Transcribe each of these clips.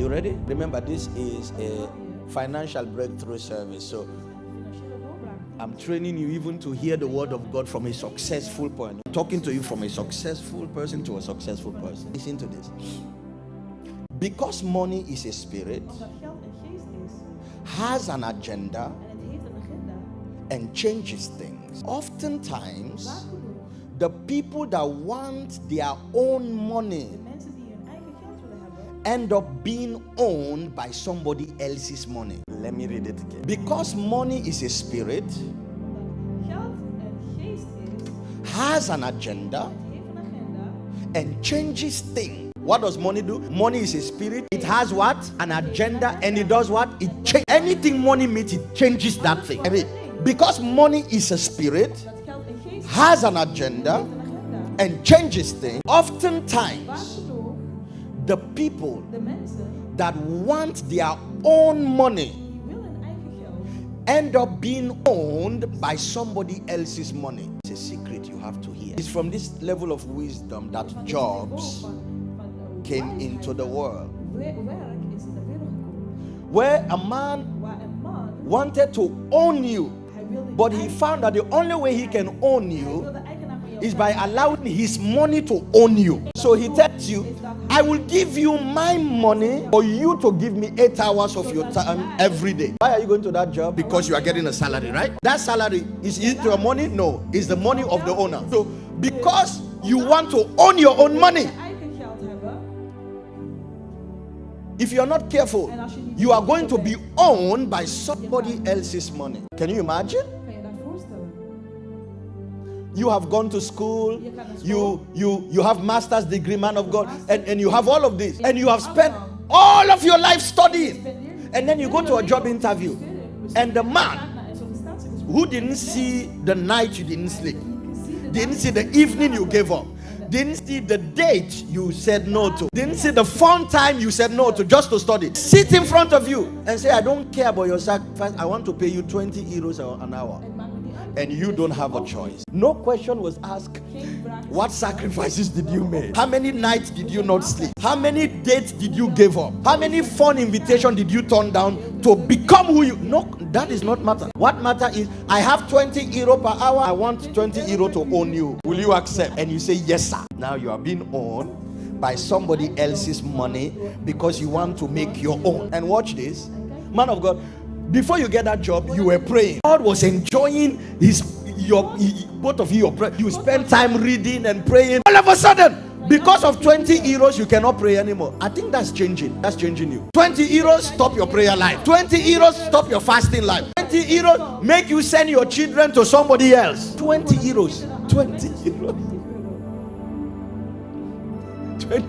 you ready? Remember, this is a financial breakthrough service. So I'm training you even to hear the word of God from a successful point. I'm talking to you from a successful person to a successful person. Listen to this. Because money is a spirit, has an agenda, and changes things. Oftentimes, the people that want their own money end up being owned by somebody else's money. Let me read it again. Because money is a spirit, has an agenda, and changes things. What does money do? Money is a spirit. It has what? An agenda, and it does what? It changes. Anything money meets, it changes that thing. I mean, because money is a spirit, has an agenda, and changes things. Oftentimes, the people that want their own money end up being owned by somebody else's money. It's a secret you have to hear. It's from this level of wisdom that Jobs came into the world, where a man wanted to own you, but he found that the only way he can own you is by allowing his money to own you. So he tells you, I will give you my money for you to give me 8 hours of your time every day. Why are you going to that job? Because you are getting a salary, right? That salary, is it your money? No, it's the money of the owner. So because you want to own your own money, if you are not careful, you are going to be owned by somebody else's money. Can you imagine? You have gone to school, you have master's degree, man of God, and you have all of this, and you have spent all of your life studying, and then you go to a job interview, and the man who didn't see the night you didn't sleep, didn't see the evening you gave up, didn't see the date you said no to, didn't see the fun time you said no to just to study, sit in front of you and say, I don't care about your sacrifice, I want to pay you 20 euros an hour. And you don't have a choice. No question was asked. What sacrifices did you make? How many nights did you not sleep? How many dates did you give up? How many fun invitations did you turn down to become who you? No, that is not matter. What matter is, I have 20 euro per hour. I want 20 euro to own you. Will you accept? And you say, yes, sir. Now you are being owned by somebody else's money because you want to make your own. And watch this. Man of God, before you get that job, you were praying. God was enjoying both of you. You spend time reading and praying. All of a sudden, because of 20 euros, you cannot pray anymore. I think that's changing. That's changing you. 20 euros, stop your prayer life. 20 euros, stop your fasting life. 20 euros, make you send your children to somebody else. 20 euros. 20 euros.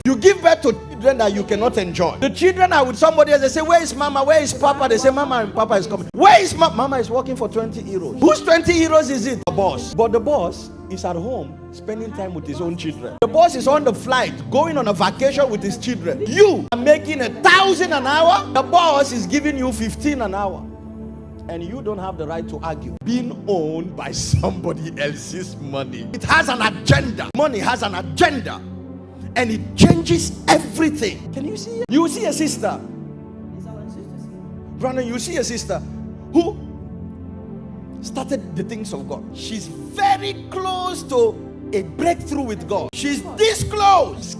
You give birth to children that you cannot enjoy. The children are with somebody else. They say, where is mama? Where is papa? They say, mama and papa is coming. Where is mama? Mama is working for 20 euros. Whose 20 euros is it? The boss. But the boss is at home spending time with his own children. The boss is on the flight going on a vacation with his children. You are making 1,000 an hour. The boss is giving you 15 an hour. And you don't have the right to argue. Being owned by somebody else's money. It has an agenda. Money has an agenda. And it changes everything. Can you see it? You see a sister. Brandon, you see a sister who started the things of God. She's very close to a breakthrough with God. She's this close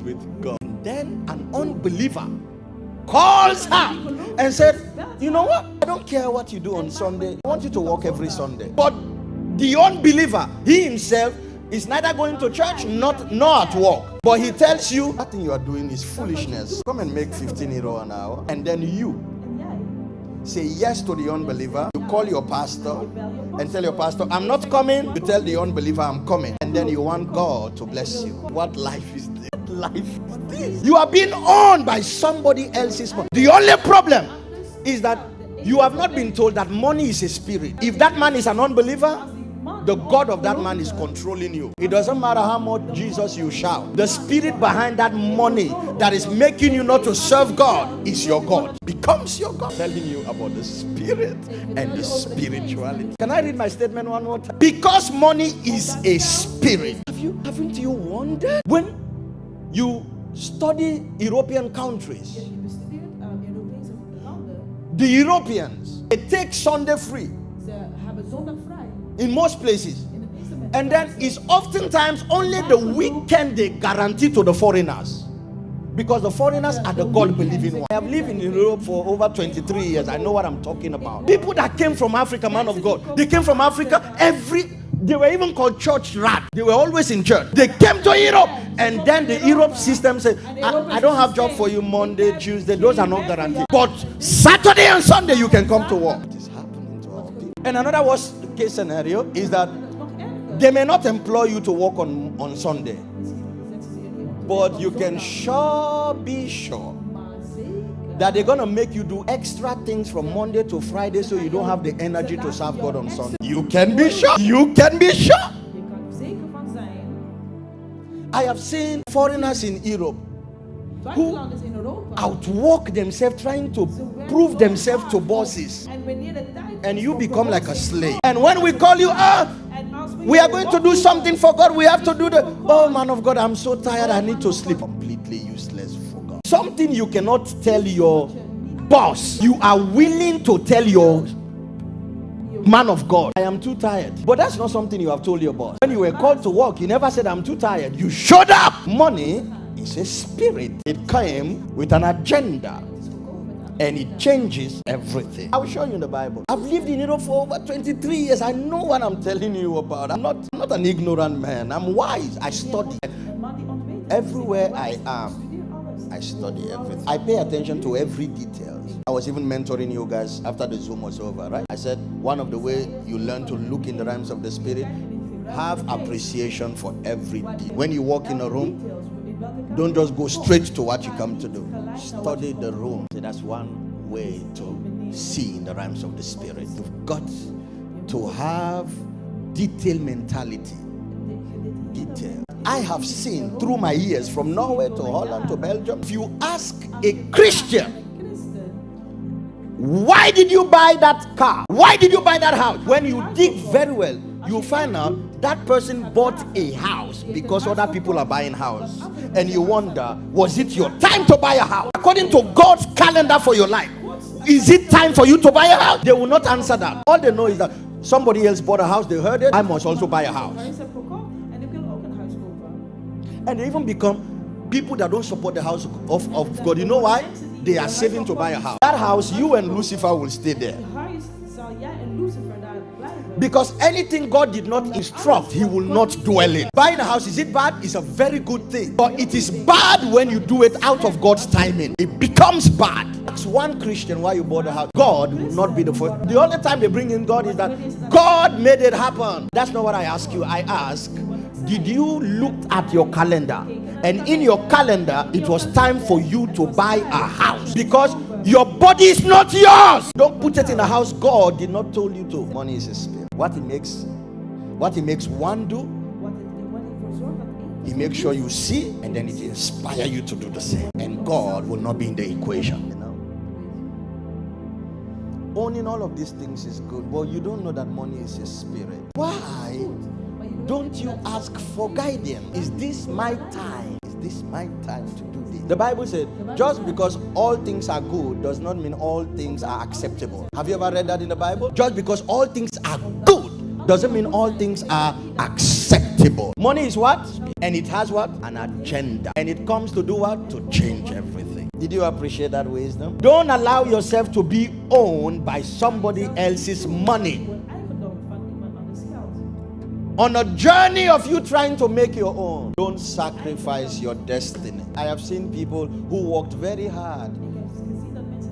with God. And then an unbeliever calls her and said, you know what? I don't care what you do on Sunday. I want you to work every Sunday. But the unbeliever, he himself, is neither going to church nor at work. But he tells you, that thing you are doing is foolishness. Come and make 15 euro an hour. And then you say yes to the unbeliever. You call your pastor and tell your pastor, I'm not coming. You tell the unbeliever, I'm coming. And then you want God to bless you. What life is this? What life is this? You are being owned by somebody else's money. The only problem is that you have not been told that money is a spirit. If that man is an unbeliever, the God of that man is controlling you. It doesn't matter how much Jesus you shout. The spirit behind that money that is making you not to serve God is your God. Becomes your God. Telling you about the spirit and the spirituality. Can I read my statement one more time? Because money is a spirit. Haven't you wondered? When you study European countries, The Europeans, they take Sunday free. Ze hebben zondag vrij. In most places. In de meeste mensen. And then it's oftentimes only the weekend they guarantee to the foreigners. Because the foreigners are the God-believing ones. I have lived in Europe for over 23 years. I know what I'm talking about. People that came from Africa, man of God. They came from Africa they were even called church rat. They were always in church. They came to Europe. And then the Europe system said, I don't have job for you Monday, Tuesday. Those are not guaranteed. But Saturday and Sunday you can come to work. It is happening to our people. And another worst case scenario is that they may not employ you to work on Sunday. But you can be sure that they're going to make you do extra things from Monday to Friday so you don't have the energy to serve God on Sunday. You can be sure. You can be sure. I have seen foreigners in Europe who outwork themselves trying to prove themselves to bosses. And you become like a slave. And when we call you, we are going to do something for God, we have to do oh man of God, I'm so tired, I need to sleep. Completely useless for God. Something you cannot tell your boss, you are willing to tell your man of God, I am too tired. But that's not something you have told your boss. When you were called to work, you never said I'm too tired. You showed up. Money is a spirit. It came with an agenda. And it changes everything. I will show you in the Bible. I've lived in Europe for over 23 years. I know what I'm telling you about. I'm not an ignorant man. I'm wise. I study. Everywhere I am, I study everything. I pay attention to every detail. I was even mentoring you guys after the Zoom was over, right? I said, one of the way you learn to look in the realms of the Spirit, have appreciation for every detail. When you walk in a room, don't just go straight to what you come to do. Study the room. So that's one way to see in the realms of the Spirit. You've got to have detail mentality. Detail. I have seen through my years from Norway to Holland to Belgium. If you ask a Christian, why did you buy that car? Why did you buy that house? When you dig very well, you'll find out that person bought a house because other people are buying house. And you wonder, was it your time to buy a house? According to God's calendar for your life, is it time for you to buy a house? They will not answer that. All they know is that somebody else bought a house, they heard it, I must also buy a house. And they even become people that don't support the house of God. You know why? They are saving to buy a house. That house, you and Lucifer will stay there. Because anything God did not instruct, he will not dwell in. Buying a house, is it bad? It's a very good thing. But it is bad when you do it out of God's timing. It becomes bad. Ask one Christian why you bought a house. God will not be the first. The only time they bring in God is that God made it happen. That's not what I ask you. I ask, did you look at your calendar? And in your calendar, it was time for you to buy a house. Because your body is not yours. Don't put it in a house God did not tell you to. Money is a spirit. What he makes one do, he makes sure you see, and then it inspires you to do the same. And God will not be in the equation. You know, owning all of these things is good, but you don't know that money is a spirit. Why don't you ask for guidance? Is this my time? Is this my time to do this? The Bible said, just because all things are good does not mean all things are acceptable. Have you ever read that in the Bible? Just because all things are good doesn't mean all things are acceptable. Money is what? And it has what? An agenda. And it comes to do what? To change everything. Did you appreciate that wisdom? Don't allow yourself to be owned by somebody else's money. On a journey of you trying to make your own, don't sacrifice your destiny. I have seen people who worked very hard,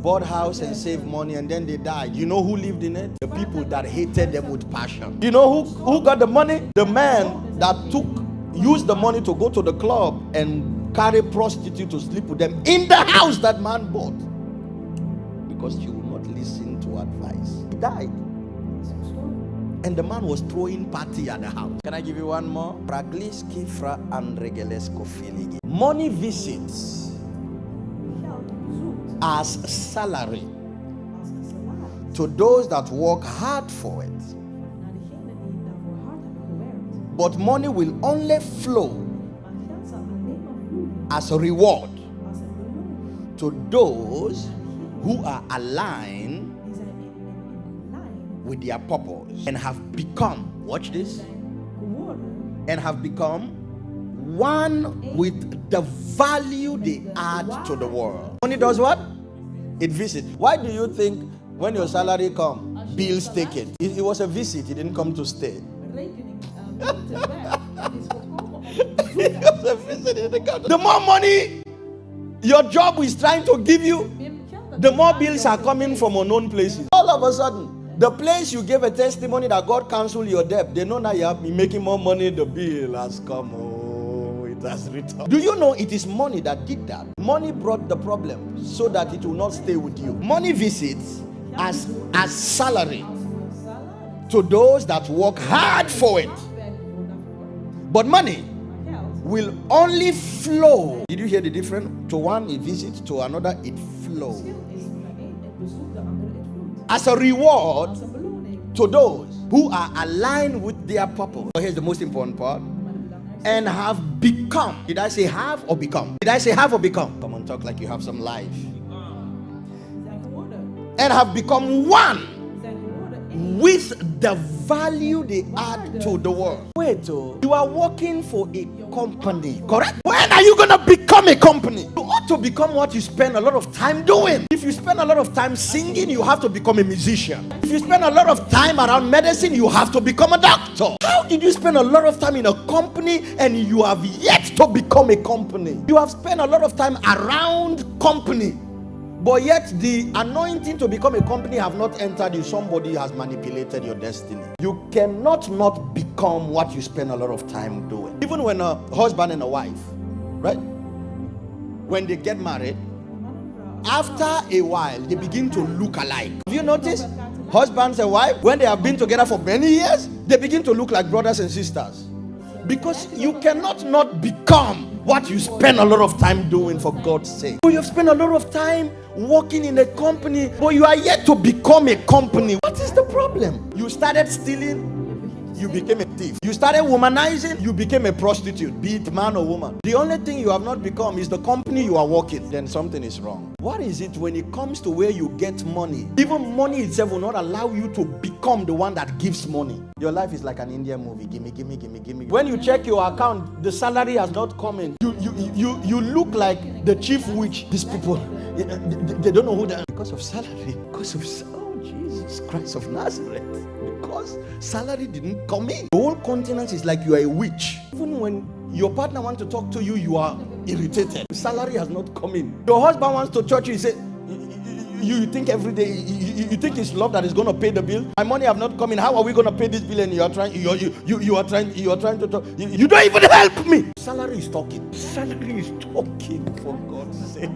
bought house and saved money, and then they died. You know who lived in it? The people that hated them with passion. You know who got the money? The man that used the money to go to the club and carry prostitute to sleep with them in the house that man bought. Because you will not listen to advice. He died. And the man was throwing party at the house. Can I give you one more? Money visits as salary to those that work hard for it. But money will only flow as a reward to those who are aligned with their purpose and have become, watch this, and have become one with the value they add to the world. Money does what? It visits. Why do you think when your salary comes, bills take it? It was a visit. It didn't come to stay. The more money your job is trying to give you, the more bills are coming from unknown places. All of a sudden, the place you gave a testimony that God canceled your debt, they know now you have been making more money. The bill has come. Oh, it has returned. Do you know it is money that did that? Money brought the problem so that it will not stay with you. Money visits as salary to those that work hard for it. But money will only flow. Did you hear the difference? To one it visits, to another it flows. As a reward to those who are aligned with their purpose. Here's the most important part. And have become. Did I say have or become? Did I say have or become? Come on, talk like you have some life. And have become one with the value they add to the world. Wait, you are working for a company, correct? When are you going to become a company? You ought to become what you spend a lot of time doing. If you spend a lot of time singing, you have to become a musician. If you spend a lot of time around medicine, you have to become a doctor. How did you spend a lot of time in a company and you have yet to become a company? You have spent a lot of time around company, but yet the anointing to become a company have not entered you. Somebody has manipulated your destiny. You cannot not become what you spend a lot of time doing. Even when a husband and a wife, right? When they get married, after a while, they begin to look alike. Have you noticed? Husbands and wife, when they have been together for many years, they begin to look like brothers and sisters. Because you cannot not become what you spend a lot of time doing, for God's sake. You have spent a lot of time working in a company, but you are yet to become a company. What is the problem? You started stealing, you became a thief. You started womanizing, you became a prostitute, be it man or woman. The only thing you have not become is the company you are working. Then something is wrong. What is it when it comes to where you get money? Even money itself will not allow you to become the one that gives money. Your life is like an Indian movie. Gimme. When you check your account, the salary has not come in. You look like the chief witch. These people, they don't know who they are. Because of salary. Because of, oh Jesus Christ of Nazareth. Because salary didn't come in. The whole continent is like you are a witch. Even when your partner wants to talk to you, you are irritated. Salary has not come in. Your husband wants to touch you, he said, you think every day, you think it's love that is going to pay the bill. My money have not come in. How are we going to pay this bill? And you are trying to talk. You don't even help me. Salary is talking. Salary is talking, for God's sake.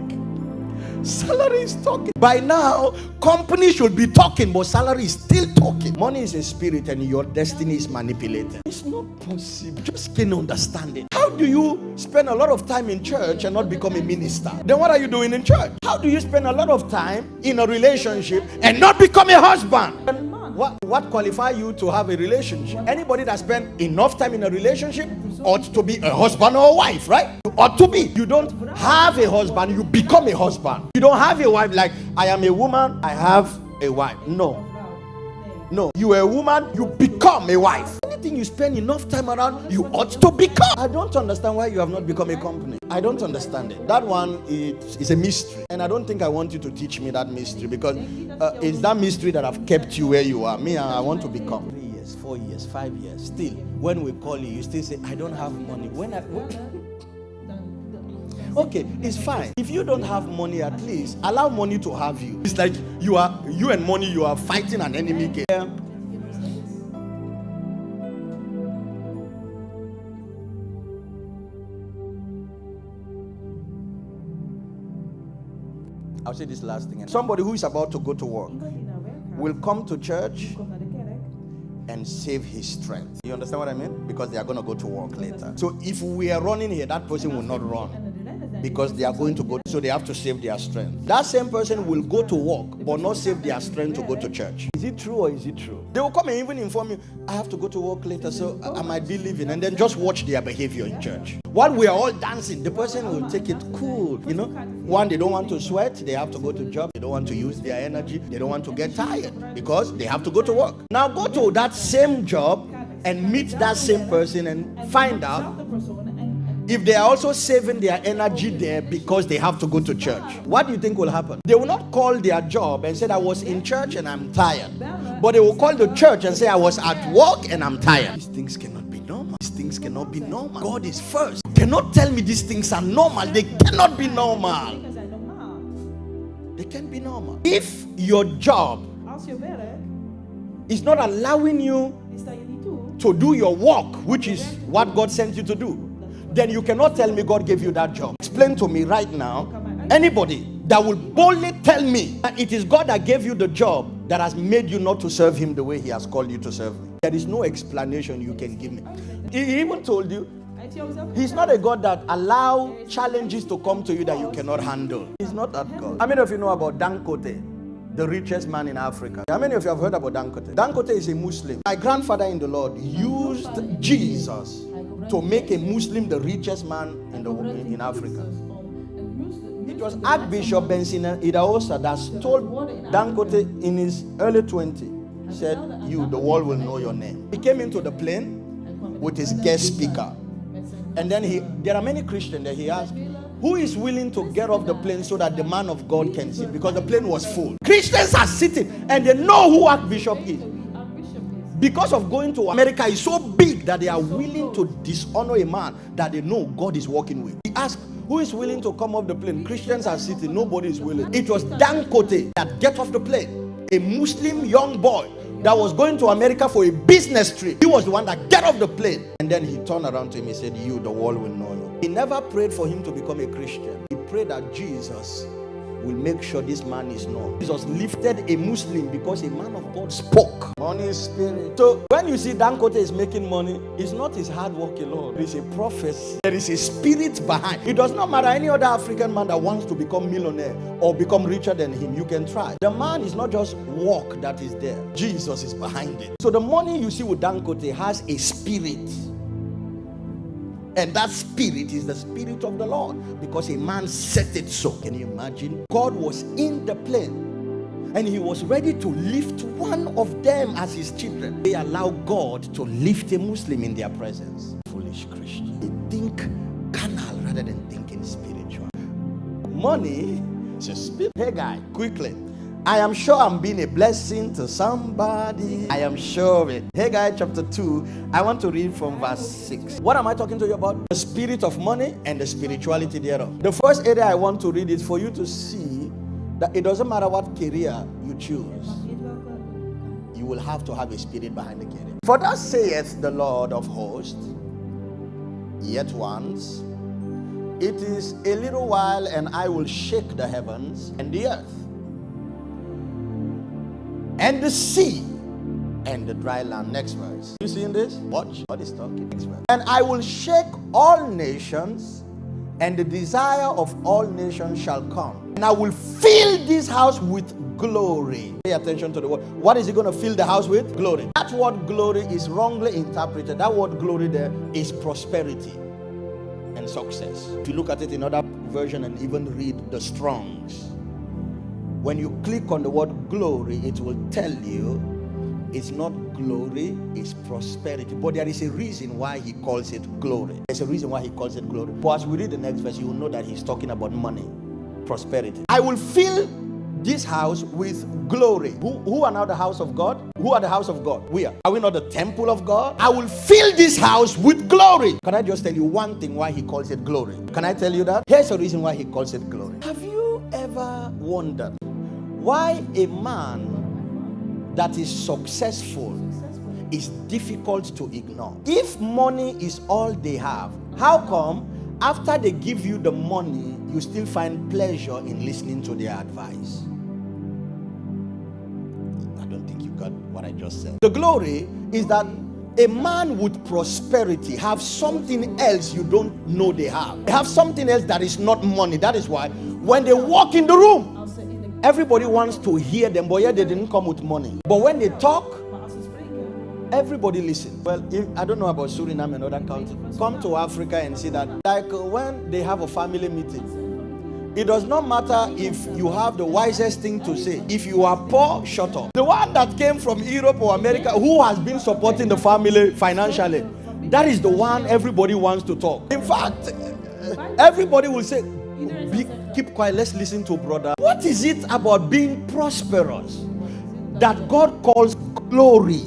Salary is talking. By now, company should be talking, but salary is still talking. Money is a spirit and your destiny is manipulated. It's not possible. Just can't understand it. How do you spend a lot of time in church and not become a minister? Then what are you doing in church? How do you spend a lot of time in a relationship and not become a husband? And what qualifies you to have a relationship? Anybody that spent enough time in a relationship ought to be a husband or a wife, right? You ought to be. You don't have a husband, you become a husband. You don't have a wife like, I am a woman, I have a wife. No. You are a woman, you become a wife. Anything you spend enough time around, you ought to become. I don't understand why you have not become a company. I don't understand it. That one is a mystery. And I don't think I want you to teach me that mystery, because it's that mystery that have kept you where you are. Me, I want to become. 3 years, 4 years, 5 years. Still, when we call you, you still say, I don't have money. Okay, it's fine. If you don't have money, at least allow money to have you. It's like you and money, you are fighting an enemy game. I'll say this last thing. Somebody who is about to go to work will come to church and save his strength. You understand what I mean? Because they are going to go to work later. So if we are running here, that person will not run. because they are going to go, so they have to save their strength. That same person will go to work but not save their strength to go to church. Is it true or is it true? They will come and even inform you, I have to go to work later, so I might be leaving, and then just watch their behavior in church. While we are all dancing, the person will take it cool. You know, one, they don't want to sweat, they have to go to job, they don't want to use their energy, they don't want to get tired because they have to go to work. Now go to that same job and meet that same person and find out if they are also saving their energy there because they have to go to church. What do you think will happen? They will not call their job and say, I was in church and I'm tired. But they will call the church and say, I was at work and I'm tired. These things cannot be normal. These things cannot be normal. God is first. You cannot tell me these things are normal. They cannot be normal. They can't be normal. If your job is not allowing you to do your work, which is what God sent you to do, then you cannot tell me God gave you that job. Explain to me right now, anybody that will boldly tell me that it is God that gave you the job that has made you not to serve him the way he has called you to serve him. There is no explanation you can give me. He even told you, he's not a God that allows challenges to come to you that you cannot handle. He's not that God. How many of you know about Dangote, the richest man in Africa? How many of you have heard about Dangote? Dangote is a Muslim. My grandfather in the Lord used Jesus to make a Muslim the richest man in Africa. It was Archbishop Bensina Idahosa that told Dangote in his early 20s, said, the world will know your name. He came into the plane with his guest speaker. And then there are many Christians that he asked, who is willing to get off the plane so that the man of God can sit? Because the plane was full. Christians are sitting and they know who Archbishop is. Because of going to America is so big that they are willing to dishonor a man that they know God is working with. He asked, who is willing to come off the plane? Christians are sitting, nobody is willing. It was Dangote that get off the plane. A Muslim young boy that was going to America for a business trip. He was the one that get off the plane. And then he turned around to him, he said, the world will know you. He never prayed for him to become a Christian. He prayed that Jesus will make sure this man is known. Jesus lifted a Muslim because a man of God spoke. Money spirit. So when you see Dangote is making money, it's not his hard work alone. There is a prophecy. There is a spirit behind. It does not matter any other African man that wants to become millionaire or become richer than him. You can try. The man is not just work that is there. Jesus is behind it. So the money you see with Dangote has a spirit. And that spirit is the spirit of the Lord, because a man said it so. Can you imagine? God was in the plane and he was ready to lift one of them as his children. They allow God to lift a Muslim in their presence. Foolish Christian. They think carnal rather than thinking spiritual. Money is a spirit. Hey guy, quickly. I am sure I'm being a blessing to somebody. I am sure of it. Haggai chapter 2, I want to read from verse 6. What am I talking to you about? The spirit of money and the spirituality thereof. The first area I want to read is for you to see that it doesn't matter what career you choose, you will have to have a spirit behind the career. For thus saith the Lord of hosts, yet once, it is a little while, and I will shake the heavens and the earth, and the sea, and the dry land. Next verse. You seeing this? Watch. God is talking. Next verse. And I will shake all nations, and the desire of all nations shall come. And I will fill this house with glory. Pay attention to the word. What is he going to fill the house with? Glory. That word glory is wrongly interpreted. That word glory there is prosperity and success. If you look at it in other version and even read the Strongs, when you click on the word glory, it will tell you it's not glory, it's prosperity. But there is a reason why he calls it glory. There's a reason why he calls it glory. But as we read the next verse, you will know that he's talking about money, prosperity. I will fill this house with glory. Who are now the house of God? Who are the house of God? We are. Are we not the temple of God? I will fill this house with glory. Can I just tell you one thing why he calls it glory? Can I tell you that? Here's the reason why he calls it glory. Have you ever wondered why a man that is successful is difficult to ignore? If money is all they have, how come after they give you the money, you still find pleasure in listening to their advice? I don't think you got what I just said. The glory is that A man with prosperity have something else you don't know they have. They have something else that is not money. That is why when they walk in the room, everybody wants to hear them, but yet they didn't come with money. But when they talk, everybody listens. Well, I don't know about Suriname and other countries. Come to Africa and see that. Like when they have a family meeting, it does not matter if you have the wisest thing to say. If you are poor, shut up. The one that came from Europe or America who has been supporting the family financially, that is the one everybody wants to talk. In fact, everybody will say, keep quiet, let's listen to brother. What is it about being prosperous that God calls glory?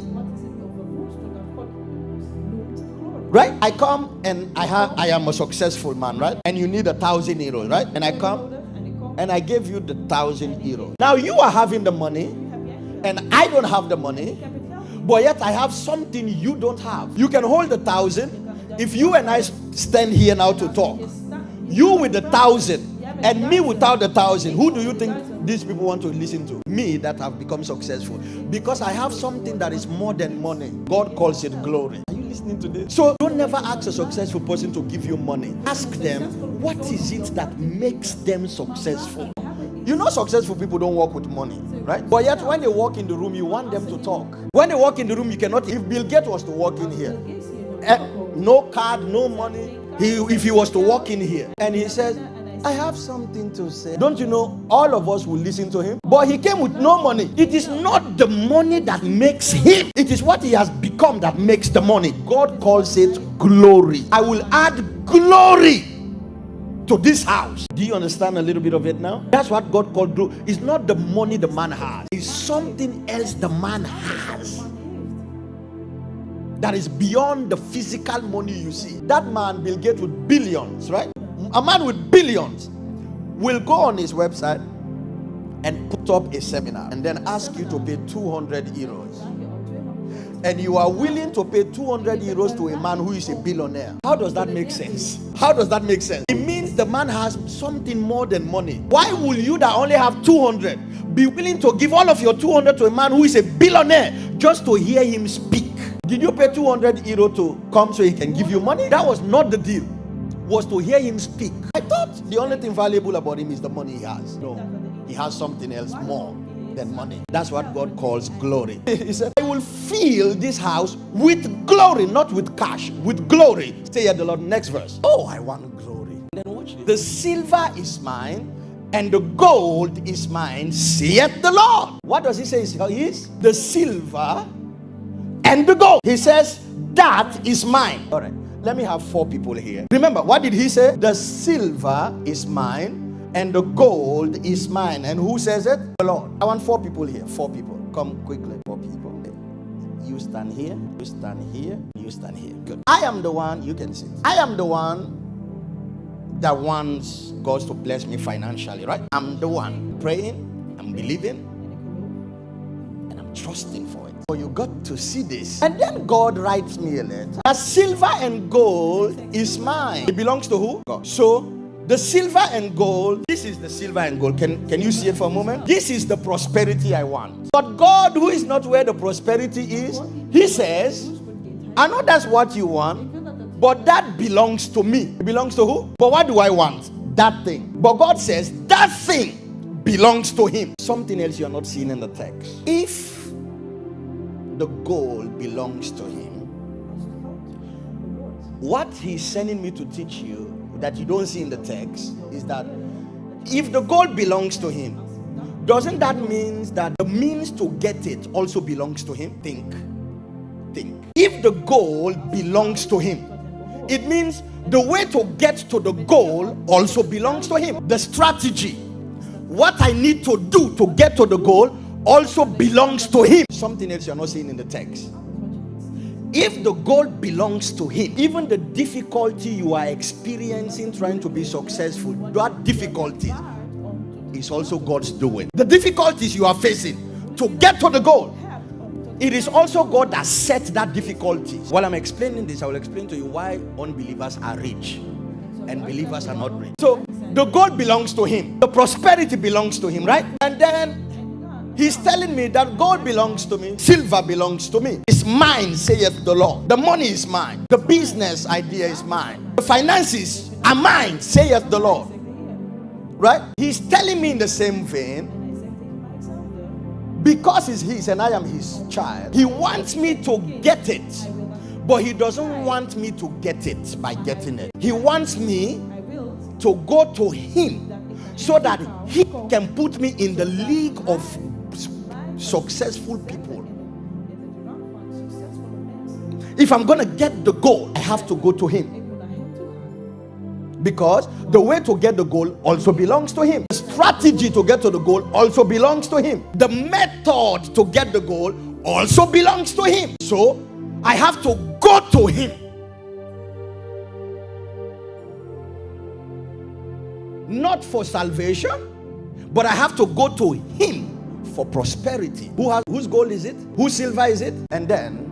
Right? I come and I am a successful man, right? And you need 1,000 euros, right? And I come and I give you the 1,000 euros. Now you are having the money and I don't have the money, but yet I have something you don't have. You can hold 1,000. If you and I stand here now to talk, you with 1,000 and me without 1,000, who do you think these people want to listen to? Me that have become successful. Because I have something that is more than money. God calls it glory. Listening to this. So don't never ask a successful person to give you money. Ask them, what is it that makes them successful? You know, successful people don't work with money, right? But yet when they walk in the room, you want them to talk. When they walk in the room, you cannot. If Bill Gates was to walk in here, no card, no money. If he was to walk in here and he says, I have something to say. Don't you know, all of us will listen to him. But he came with no money. It is not the money that makes him. It is what he has become that makes the money. God calls it glory. I will add glory to this house. Do you understand a little bit of it now? That's what God called glory. It's not the money the man has. It's something else the man has that is beyond the physical money you see. That man, Bill Gates, with billions, right? A man with billions will go on his website and put up a seminar and then ask you to pay 200 euros. And you are willing to pay 200 euros to a man who is a billionaire. How does that make sense? How does that make sense? It means the man has something more than money. Why will you that only have 200 be willing to give all of your 200 to a man who is a billionaire just to hear him speak? Did you pay 200 euro to come so he can give you money? That was not the deal. Was to hear him speak. I thought the only thing valuable about him is the money he has. No, he has something else more than money. That's what God calls glory. He said, I will fill this house with glory, not with cash, with glory. Say at the Lord, next verse. Oh, I want glory. Then watch this. The silver is mine and the gold is mine, saith the Lord. What does he say he is? The silver and the gold. He says, that is mine. All right. Let me have 4 people here. Remember, what did he say? The silver is mine and the gold is mine. And who says it? The Lord. I want 4 people here. 4 people. Come quickly. 4 people. Okay. You stand here. You stand here. You stand here. Good. I am the one. You can sit. I am the one that wants God to bless me financially, right? I'm the one praying. I'm believing. And I'm trusting for it. So you got to see this. And then God writes me a letter. The silver and gold is mine. It belongs to who? God. So the silver and gold, this is the silver and gold. Can you see it for a moment? This is the prosperity I want. But God, who is not where the prosperity is, he says, I know that's what you want, but that belongs to me. It belongs to who? But what do I want? That thing. But God says that thing belongs to him. Something else you're not seeing in the text. If the gold belongs to him, what he's sending me to teach you that you don't see in the text is that if the gold belongs to him, doesn't that mean that the means to get it also belongs to him? Think. If the gold belongs to him, it means the way to get to the goal also belongs to him. The strategy, what I need to do to get to the goal, also belongs to him. Something else you're not seeing in the text. If the goal belongs to him, even the difficulty you are experiencing trying to be successful, that difficulty is also God's doing. The difficulties you are facing to get to the goal, it is also God that set that difficulty. While I'm explaining this, I will explain to you why unbelievers are rich and believers are not rich. So the goal belongs to him. The prosperity belongs to him, right? And then He's telling me that gold belongs to me, silver belongs to me. It's mine, saith the Lord. The money is mine. The business idea is mine. The finances are mine, saith the Lord. Right? He's telling me in the same vein, because it's his and I am his child, he wants me to get it. But he doesn't want me to get it by getting it. He wants me to go to him so that he can put me in the league of successful people. If I'm going to get the goal, I have to go to him. Because the way to get the goal also belongs to him. The strategy to get to the goal also belongs to him. The method to get the goal also belongs to him. So I have to go to him. Not for salvation, but I have to go to him for prosperity. Whose goal is it? Whose silver is it? And then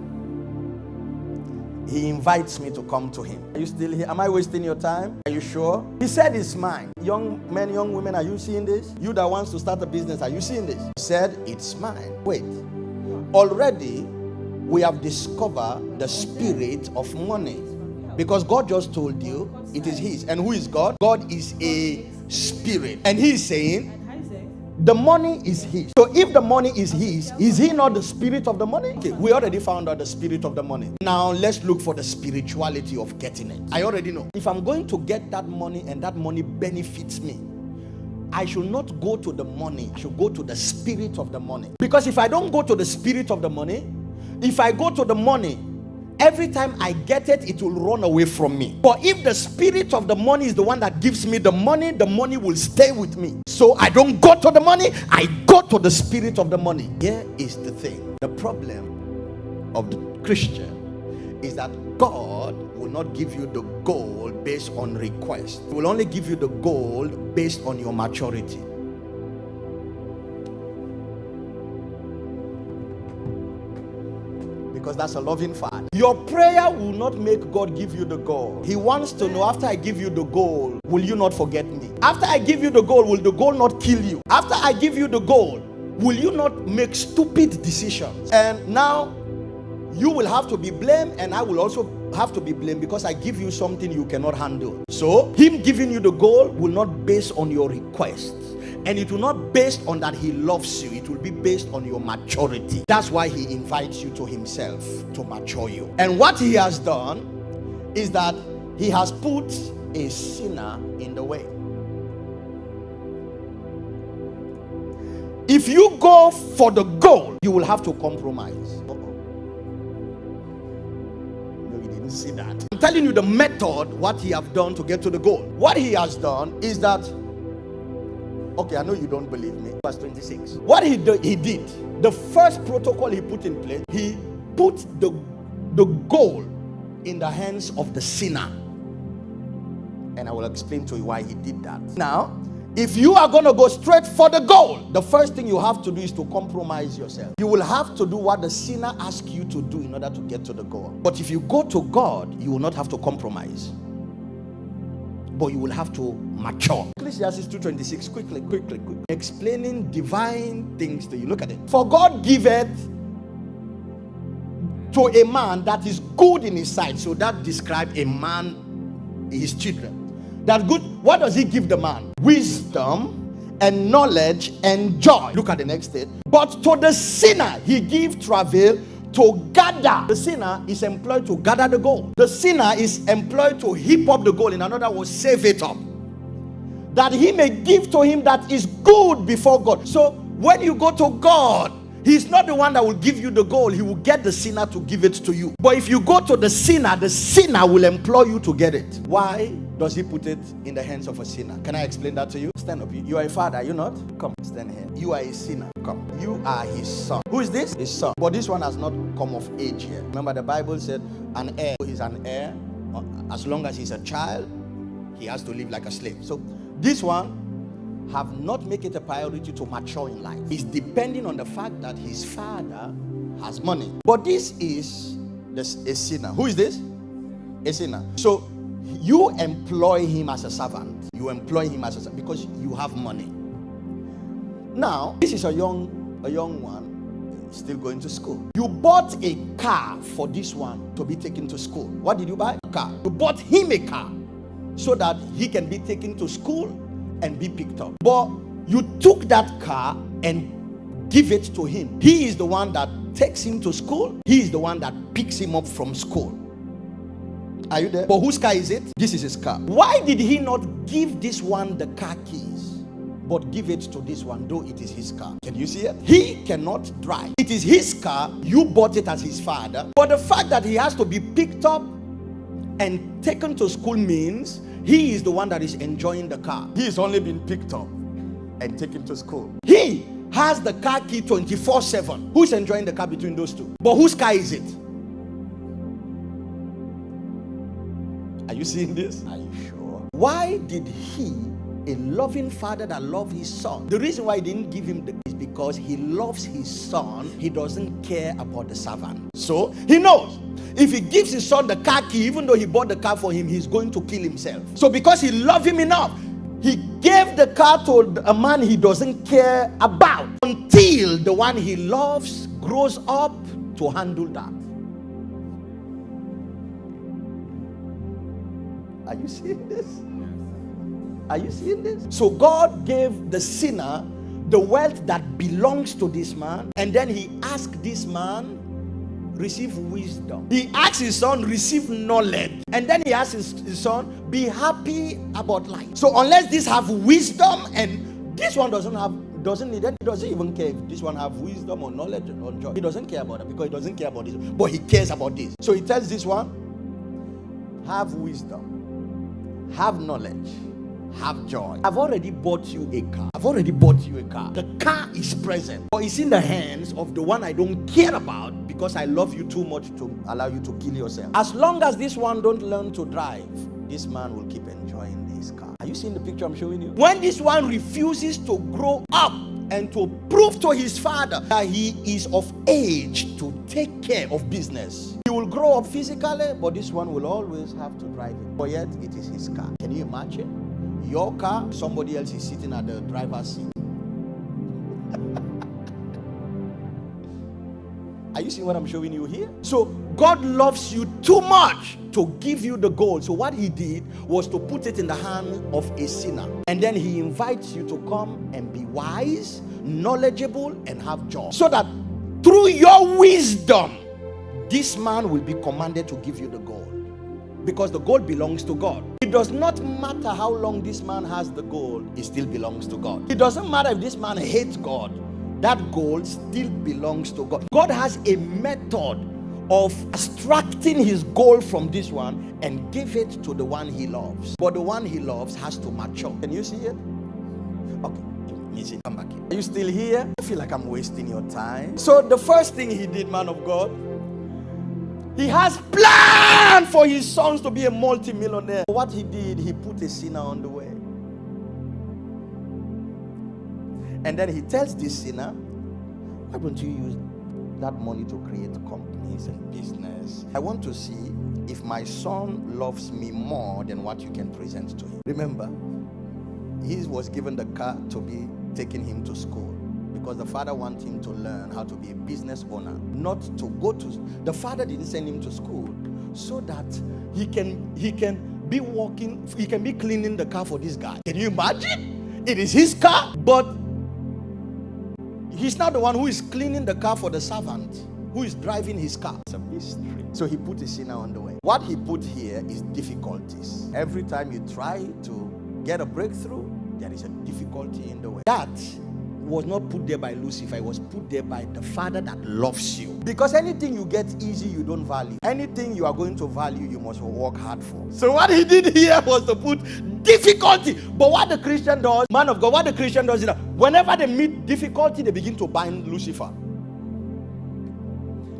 he invites me to come to him. Are you still here? Am I wasting your time? Are you sure? He said it's mine. Young men, young women, are you seeing this? You that wants to start a business, are you seeing this? He said it's mine. Wait. Already, we have discovered the spirit of money. Because God just told you it is his. And who is God? God is a spirit. And he is saying the money is his. So if the money is his, is he not the spirit of the money? Okay, we already found out the spirit of the money. Now let's look for the spirituality of getting it. I already know. If I'm going to get that money and that money benefits me, I should not go to the money. I should go to the spirit of the money. Because if I don't go to the spirit of the money, if I go to the money, every time I get it, it will run away from me. But if the spirit of the money is the one that gives me the money will stay with me. So I don't go to the money, I go to the spirit of the money. Here is the thing. The problem of the Christian is that God will not give you the goal based on request. He will only give you the goal based on your maturity. Because that's a loving Father. Your prayer will not make God give you the goal. He wants to know, after I give you the goal, will you not forget me? After I give you the goal, will the goal not kill you? After I give you the goal, will you not make stupid decisions? And now you will have to be blamed, and I will also have to be blamed because I give you something you cannot handle. So him giving you the goal will not base on your request. And it will not based on that he loves you. It will be based on your maturity. That's why he invites you to himself to mature you. And what he has done is that he has put a sinner in the way. If you go for the goal, you will have to compromise. No, you didn't see that. I'm telling you the method, what he have done to get to the goal. What he has done is that, okay, I know you don't believe me. Verse 26. What he did, the first protocol he put in place, he put the goal in the hands of the sinner. And I will explain to you why he did that. Now, if you are going to go straight for the goal, the first thing you have to do is to compromise yourself. You will have to do what the sinner asks you to do in order to get to the goal. But if you go to God, you will not have to compromise. But you will have to mature. Ecclesiastes 2:26, quickly. Explaining divine things to you. Look at it. For God giveth to a man that is good in his sight. So that describes a man, his children. That good. What does he give the man? Wisdom and knowledge and joy. Look at the next state. But to the sinner he give travail to gather. The sinner is employed to gather the gold. The sinner is employed to heap up the gold. In another words, save it up, that he may give to him that is good before God. So when you go to God, he's not the one that will give you the gold. He will get the sinner to give it to you. But if you go to the sinner will employ you to get it. Why does he put it in the hands of a sinner? Can I explain that to you? Stand up. You are a father, are you not? Come, stand here. You are a sinner. Come. You are his son. Who is this? His son. But this one has not come of age yet. Remember the Bible said an heir is an heir. As long as he's a child, he has to live like a slave. So this one have not make it a priority to mature in life. He's depending on the fact that his father has money. But this is a sinner. Who is this? A sinner. So you employ him as a servant. You employ him as a servant because you have money. Now, this is a young a young one, still going to school. You bought a car for this one to be taken to school. What did you buy? A car. You bought him a car so that he can be taken to school and be picked up. But you took that car and give it to him. He is the one that takes him to school. He is the one that picks him up from school. Are you there? But whose car is it? This is his car. Why did he not give this one the car keys, but give it to this one, though it is his car? Can you see it? He cannot drive. It is his car. You bought it as his father. But the fact that he has to be picked up and taken to school means he is the one that is enjoying the car. He is only being picked up and taken to school. He has the car key 24/7. Who's enjoying the car between those two? But whose car is it? Are you seeing this? Are you sure? Why did he, a loving father that loved his son, the reason why he didn't give him the keys is because he loves his son. He doesn't care about the servant. So he knows if he gives his son the car key, even though he bought the car for him, he's going to kill himself. So because he loved him enough, he gave the car to a man he doesn't care about until the one he loves grows up to handle that. Are you seeing this? Are you seeing this? So God gave the sinner the wealth that belongs to this man, and then he asked this man, receive wisdom. He asked his son, receive knowledge. And then he asked his son, be happy about life. So unless this have wisdom, and this one doesn't need it, he doesn't even care if this one have wisdom or knowledge or joy. He doesn't care about it because he doesn't care about this, but he cares about this. So he tells this one, have wisdom, have knowledge, have joy. I've already bought you a car. The car is present, but it's in the hands of the one I don't care about because I love you too much to allow you to kill yourself. As long as this one don't learn to drive, this man will keep enjoying his car. Are you seeing the picture I'm showing you? When this one refuses to grow up and to prove to his father that he is of age to take care of business, he will grow up physically, but this one will always have to drive it. But yet, it is his car. Can you imagine? Your car, somebody else is sitting at the driver's seat. Are you seeing what I'm showing you here? So God loves you too much to give you the gold. So what he did was to put it in the hand of a sinner. And then he invites you to come and be wise, knowledgeable, and have joy. So that through your wisdom, this man will be commanded to give you the gold. Because the gold belongs to God. It does not matter how long this man has the gold, it still belongs to God. It doesn't matter if this man hates God, that gold still belongs to God. God has a method of extracting his gold from this one and give it to the one he loves. But the one he loves has to mature. Can you see it? Okay, easy. Come back here. Are you still here? I feel like I'm wasting your time. So the first thing he did, man of God, he has planned for his sons to be a multi-millionaire. What he did, he put a sinner on the way. And then he tells this sinner, why don't you use that money to create companies and business? I want to see if my son loves me more than what you can present to him. Remember, he was given the car to be taking him to school, because the father wanted him to learn how to be a business owner, not to go to. The father didn't send him to school so that he can be walking, he can be cleaning the car for this guy. Can you imagine? It is his car, but he's not the one who is cleaning the car for the servant who is driving his car. It's a mystery. So he put a sinner on the way. What he put here is difficulties. Every time you try to get a breakthrough, there is a difficulty in the way. That was not put there by Lucifer. It was put there by the Father that loves you. Because anything you get easy, you don't value. Anything you are going to value, you must work hard for. So what he did here was to put difficulty. But what the Christian does, man of God, what the Christian does is that whenever they meet difficulty, they begin to bind Lucifer.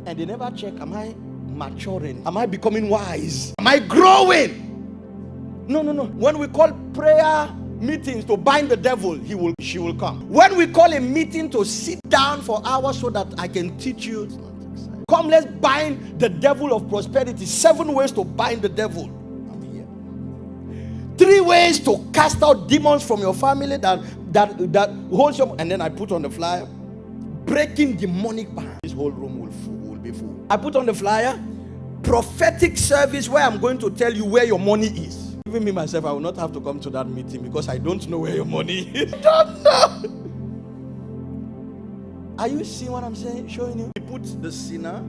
And they never check, am I maturing? Am I becoming wise? Am I growing? No. When we call prayer meetings to bind the devil, she will come. When we call a meeting to sit down for hours so that I can teach you, come, let's bind the devil of prosperity. 7 ways to bind the devil. I'm here. 3 ways to cast out demons from your family that holds you. And then I put on the flyer, breaking demonic bands. This whole room will be full. I put on the flyer, prophetic service, where I'm going to tell you where your money is. Even me myself, I will not have to come to that meeting because I don't know where your money is. I don't know. Are you seeing what I'm saying? Showing you? He puts the sinner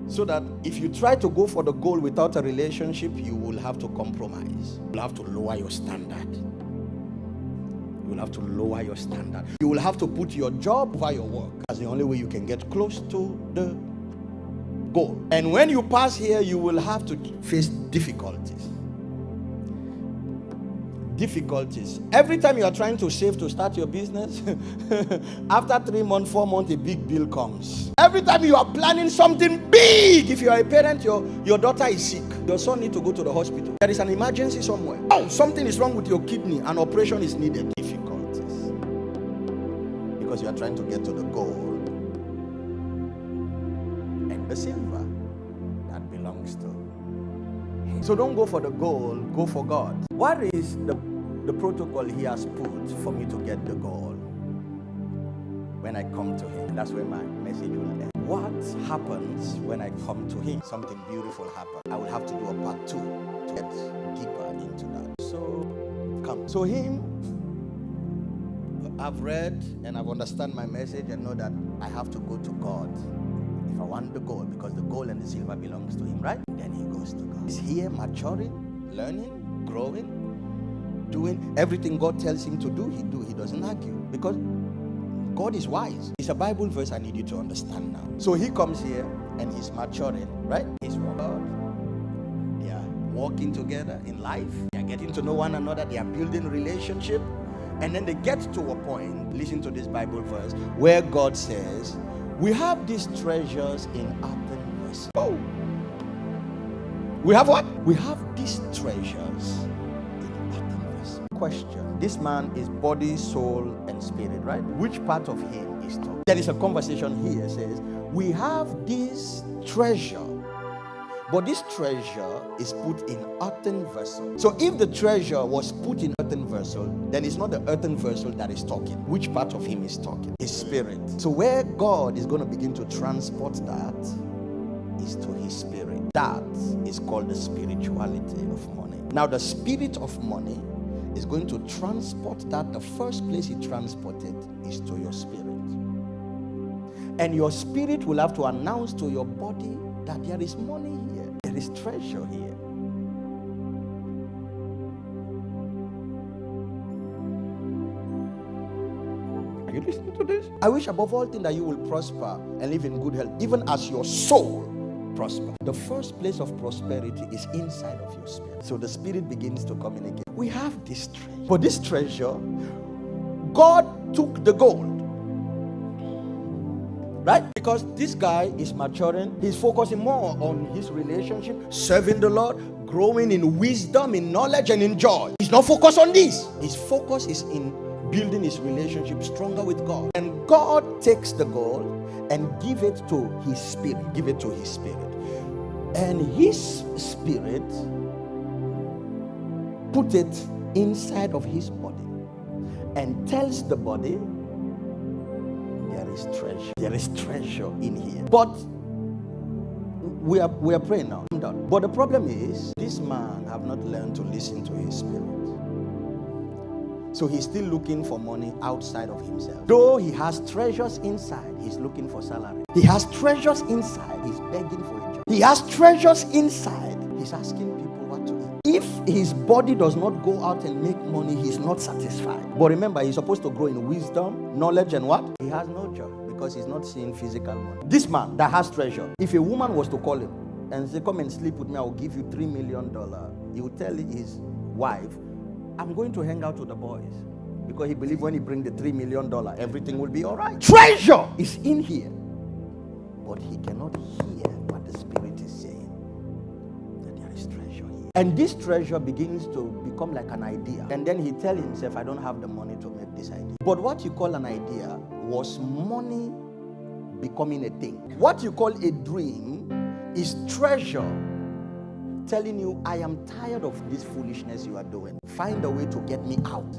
so that if you try to go for the goal without a relationship, you will have to compromise. You will have to lower your standard. You will have to lower your standard. You will have to put your job over your work. That's the only way you can get close to the goal. And when you pass here, you will have to face difficulties. Every time you are trying to save to start your business, after 3 months, 4 months, a big bill comes. Every time you are planning something big, if you are a parent, your daughter is sick, your son needs to go to the hospital. There is an emergency somewhere. Oh, something is wrong with your kidney, an operation is needed. Difficulties. Because you are trying to get to the goal. And the silver that belongs to. So don't go for the goal, go for God. What is the protocol he has put for me to get the goal? When I come to him, that's where my message will end. What happens when I come to him? Something beautiful happens. I will have to do a part 2 to get deeper into that. So come. So him, I've read and I've understand my message and know that I have to go to God if I want the goal, because the gold and the silver belongs to him, right? Then he goes to God. He's here maturing, learning, growing, doing everything God tells him to do. He doesn't argue, because God is wise. It's a Bible verse I need you to understand now. So he comes here and he's maturing, right? He's with God. They are walking together in life. They are getting to know one another. They are building relationship. And then they get to a point, listen to this Bible verse, where God says, we have these treasures in earthen vessels. Oh. We have what? We have these treasures in earthen vessels. Question. This man is body, soul, and spirit, right? Which part of him is talking? There is a conversation here. It says, we have this treasure, but this treasure is put in earthen vessel. So if the treasure was put in earthen vessel, then it's not the earthen vessel that is talking. Which part of him is talking? His spirit. So where God is going to begin to transport that is to his spirit. That is called the spirituality of money. Now the spirit of money is going to transport that. The first place he transported is to your spirit. And your spirit will have to announce to your body that there is money here. There is treasure here. Are you listening to this? I wish above all things that you will prosper and live in good health, even as your soul prosper. The first place of prosperity is inside of your spirit. So the spirit begins to communicate. We have this treasure. But this treasure, God took the gold. Right? Because this guy is maturing. He's focusing more on his relationship, serving the Lord, growing in wisdom, in knowledge, and in joy. He's not focused on this. His focus is in building his relationship stronger with God. And God takes the gold and give it to his spirit. Give it to his spirit. And his spirit put it inside of his body and tells the body, there is treasure. There is treasure in here. But we are praying now. But the problem is, this man have not learned to listen to his spirit. So he's still looking for money outside of himself. Though he has treasures inside, he's looking for salary. He has treasures inside, he's begging for a job. He has treasures inside, he's asking people what to eat. If his body does not go out and make money, he's not satisfied. But remember, he's supposed to grow in wisdom, knowledge, and what? He has no job because he's not seeing physical money. This man that has treasure, if a woman was to call him and say, come and sleep with me, I will give you $3 million, he would tell his wife, I'm going to hang out with the boys, because he believes when he brings the $3 million, everything will be all right. Treasure is in here, but he cannot hear what the Spirit is saying, that there is treasure here. And this treasure begins to become like an idea. And then he tells himself, I don't have the money to make this idea. But what you call an idea was money becoming a thing. What you call a dream is treasure telling you, I am tired of this foolishness you are doing. Find a way to get me out.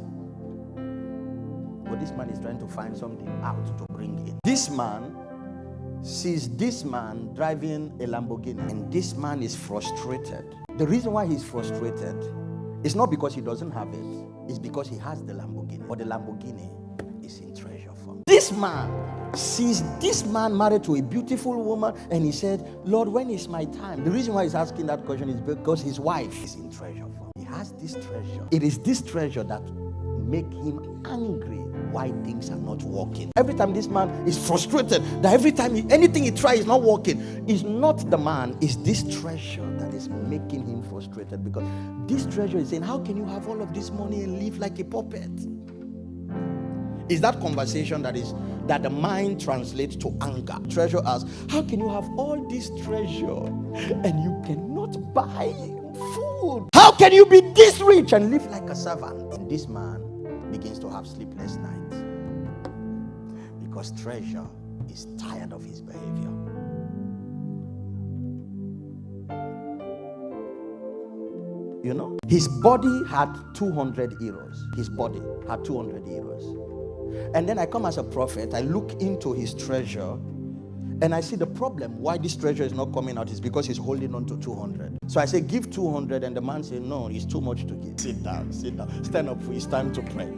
because this man is trying to find something out to bring in. This man sees this man driving a Lamborghini, and this man is frustrated. The reason why he's frustrated is not because he doesn't have it, it's because he has the Lamborghini, but the Lamborghini is in treasure form. This man sees this man married to a beautiful woman, and he said, Lord, when is my time? The reason why he's asking that question is because his wife is in treasure form. He has this treasure. It is this treasure that make him angry why things are not working. Every time this man is frustrated that every time anything he tries is not working, it's not the man, it's this treasure that is making him frustrated, because this treasure is saying, how can you have all of this money and live like a puppet? Is that conversation that the mind translates to anger. Treasure asks, how can you have all this treasure and you cannot buy food? How can you be this rich and live like a servant? And this man begins to have sleepless nights because treasure is tired of his behavior. You know, his body had 200 euros. His body had 200 euros. And then I come as a prophet, I look into his treasure, and I see the problem. Why this treasure is not coming out is because he's holding on to 200. So I say, give 200, and the man said, no, it's too much to give. Sit down, stand up, it's time to pray.